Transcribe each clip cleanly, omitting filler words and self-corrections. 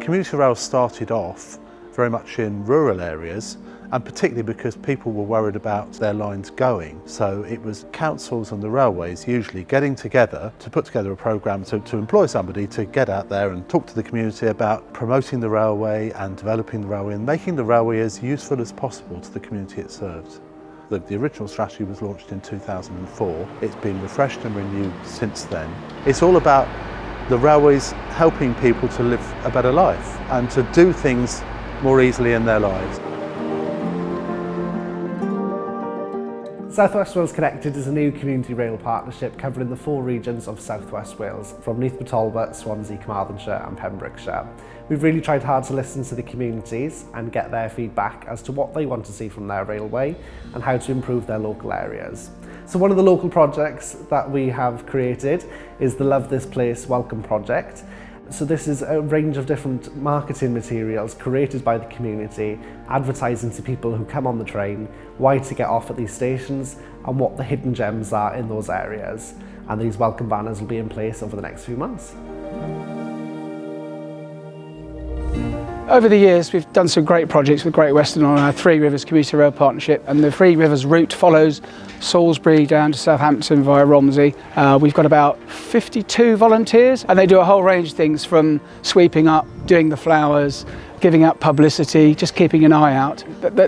Commuter rail started off very much in rural areas, and particularly because people were worried about their lines going. So it was councils and the railways usually getting together to put together a programme to employ somebody to get out there and talk to the community about promoting the railway and developing the railway and making the railway as useful as possible to the community it serves. The original strategy was launched in 2004. It's been refreshed and renewed since then. It's all about the railways helping people to live a better life and to do things more easily in their lives. South West Wales Connected is a new community rail partnership covering the 4 regions of South West Wales, from Neath Talbot, Swansea, Carmarthenshire and Pembrokeshire. We've really tried hard to listen to the communities and get their feedback as to what they want to see from their railway and how to improve their local areas. So one of the local projects that we have created is the Love This Place Welcome Project. So this is a range of different marketing materials created by the community, advertising to people who come on the train, why to get off at these stations and what the hidden gems are in those areas. And these welcome banners will be in place over the next few months. Over the years, we've done some great projects with Great Western on our Three Rivers Commuter Rail Partnership, and the Three Rivers route follows Salisbury down to Southampton via Romsey. We've got about 52 volunteers, and they do a whole range of things, from sweeping up, doing the flowers, giving out publicity, just keeping an eye out.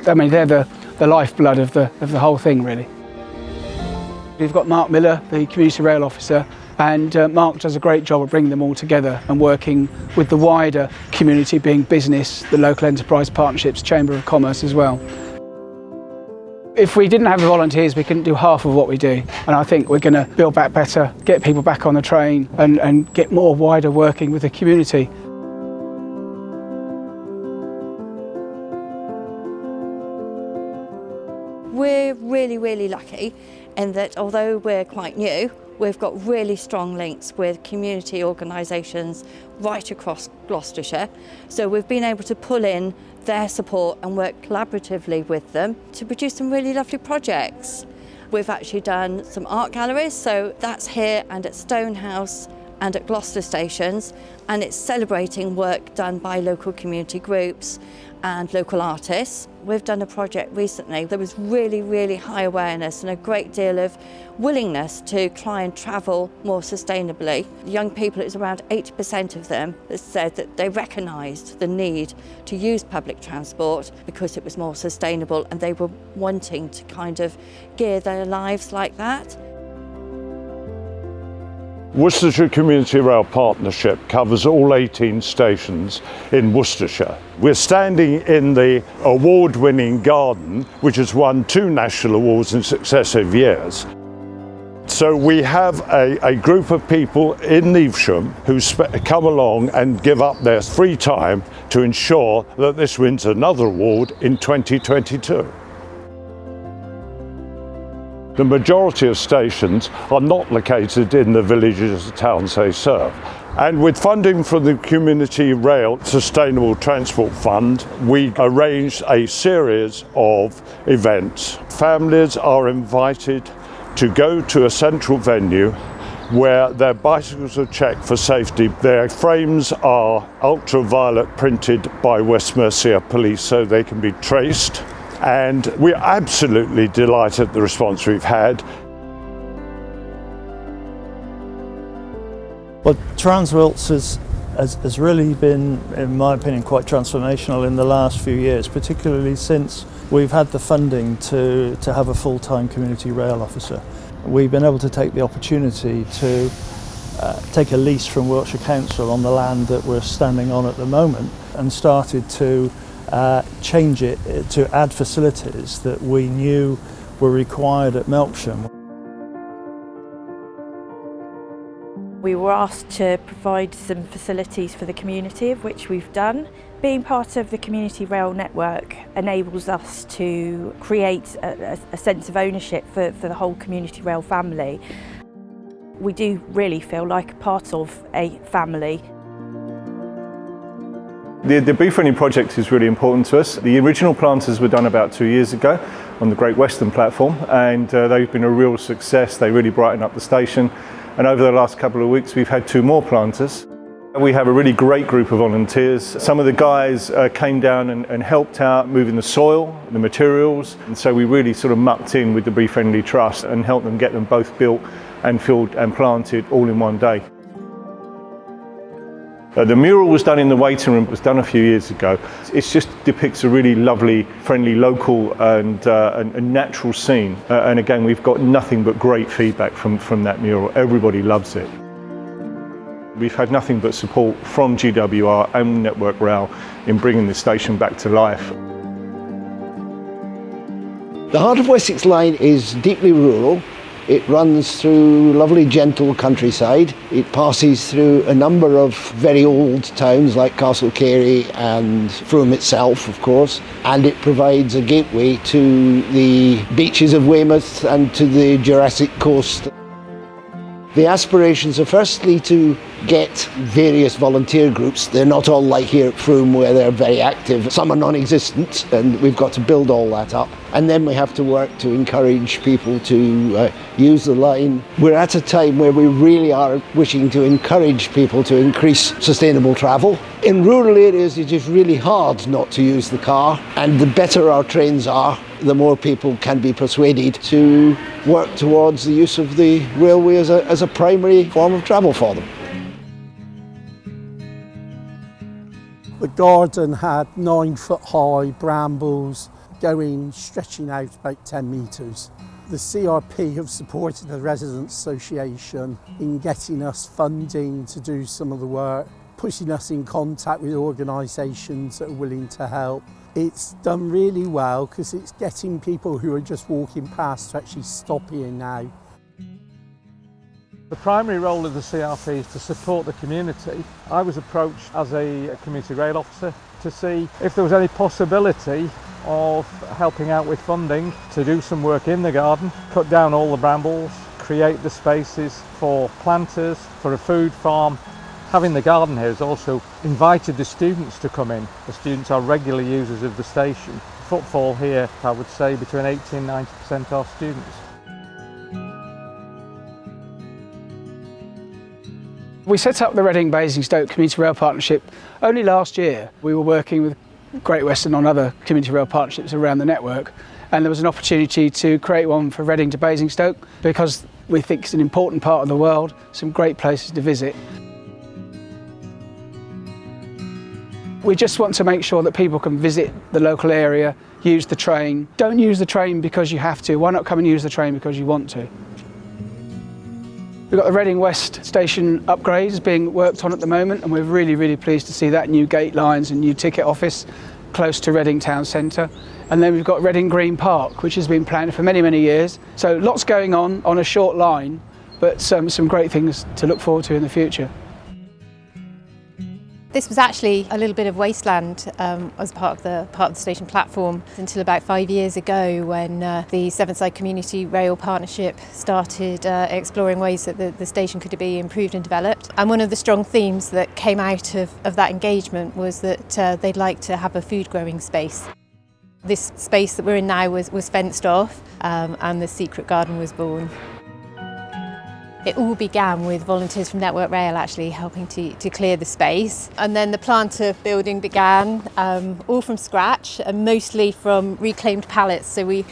I mean, they're the lifeblood of the whole thing, really. We've got Mark Miller, the Commuter Rail Officer, and Mark does a great job of bringing them all together and working with the wider community, being business, the local enterprise partnerships, Chamber of Commerce as well. If we didn't have the volunteers, we couldn't do half of what we do, and I think we're going to build back better, get people back on the train and get more wider working with the community. We're really lucky in that although we're quite new, we've got really strong links with community organisations right across Gloucestershire. So we've been able to pull in their support and work collaboratively with them to produce some really lovely projects. We've actually done some art galleries, so that's here and at Stonehouse and at Gloucester stations, and it's celebrating work done by local community groups and local artists. We've done a project recently. There was really high awareness and a great deal of willingness to try and travel more sustainably. Young people, it was around 80% of them that said that they recognised the need to use public transport because it was more sustainable, and they were wanting to kind of gear their lives like that. Worcestershire Community Rail Partnership covers all 18 stations in Worcestershire. We're standing in the award-winning garden, which has won 2 national awards in successive years. So we have a group of people in Evesham who come along and give up their free time to ensure that this wins another award in 2022. The majority of stations are not located in the villages and towns they serve. And with funding from the Community Rail Sustainable Transport Fund, we arranged a series of events. Families are invited to go to a central venue where their bicycles are checked for safety. Their frames are ultraviolet printed by West Mercia Police so they can be traced. And we're absolutely delighted at the response we've had. Well, Transwilts has really been, in my opinion, quite transformational in the last few years, particularly since we've had the funding to have a full-time community rail officer. We've been able to take the opportunity to take a lease from Wiltshire Council on the land that we're standing on at the moment, and started to change it to add facilities that we knew were required at Melksham. We were asked to provide some facilities for the community, of which we've done. Being part of the Community Rail Network enables us to create a sense of ownership for the whole Community Rail family. We do really feel like part of a family. The Be Friendly project is really important to us. The original planters were done about 2 years ago on the Great Western platform, and they've been a real success. They really brighten up the station, and over the last couple of weeks we've had 2 more planters. We have a really great group of volunteers. Some of the guys came down and helped out moving the soil, the materials, and so we really sort of mucked in with the Be Friendly Trust and helped them get them both built and filled and planted all in one day. The mural was done in the waiting room, it was done a few years ago. It just depicts a really lovely, friendly, local and natural scene. And again, we've got nothing but great feedback from that mural. Everybody loves it. We've had nothing but support from GWR and Network Rail in bringing the station back to life. The Heart of Wessex line is deeply rural. It runs through lovely gentle countryside. It passes through a number of very old towns like Castlecarey and Frome itself, of course, and it provides a gateway to the beaches of Weymouth and to the Jurassic coast. The aspirations are firstly to get various volunteer groups. They're not all like here at Frome where they're very active. Some are non-existent and we've got to build all that up. And then we have to work to encourage people to use the line. We're at a time where we really are wishing to encourage people to increase sustainable travel. In rural areas it is really hard not to use the car, and the better our trains are, the more people can be persuaded to work towards the use of the railway as a primary form of travel for them. The garden had 9-foot-high brambles stretching out about 10 metres. The CRP have supported the Residents' Association in getting us funding to do some of the work, putting us in contact with organisations that are willing to help. It's done really well because it's getting people who are just walking past to actually stop here now. The primary role of the CRP is to support the community. I was approached as a community rail officer to see if there was any possibility of helping out with funding to do some work in the garden, cut down all the brambles, create the spaces for planters, for a food farm. Having the garden here has also invited the students to come in. The students are regular users of the station. Footfall here, I would say, between 80 and 90% are students. We set up the Reading Basingstoke Community Rail Partnership only last year. We were working with Great Western on other community rail partnerships around the network, and there was an opportunity to create one for Reading to Basingstoke because we think it's an important part of the world, some great places to visit. We just want to make sure that people can visit the local area, use the train. Don't use the train because you have to. Why not come and use the train because you want to? We've got the Reading West station upgrades being worked on at the moment, and we're really, really pleased to see that. New gate lines and new ticket office close to Reading town centre. And then we've got Reading Green Park, which has been planned for many, many years. So lots going on a short line, but some great things to look forward to in the future. This was actually a little bit of wasteland as part of the station platform until about 5 years ago, when the Sevenside Community Rail Partnership started exploring ways that the station could be improved and developed. And one of the strong themes that came out of that engagement was that they'd like to have a food growing space. This space that we're in now was fenced off, and the secret garden was born. It all began with volunteers from Network Rail actually helping to clear the space. And then the planter building began, all from scratch and mostly from reclaimed pallets. So we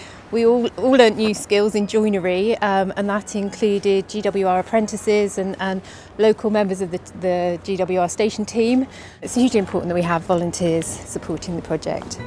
all learnt new skills in joinery, and that included GWR apprentices and local members of the GWR station team. It's hugely important that we have volunteers supporting the project.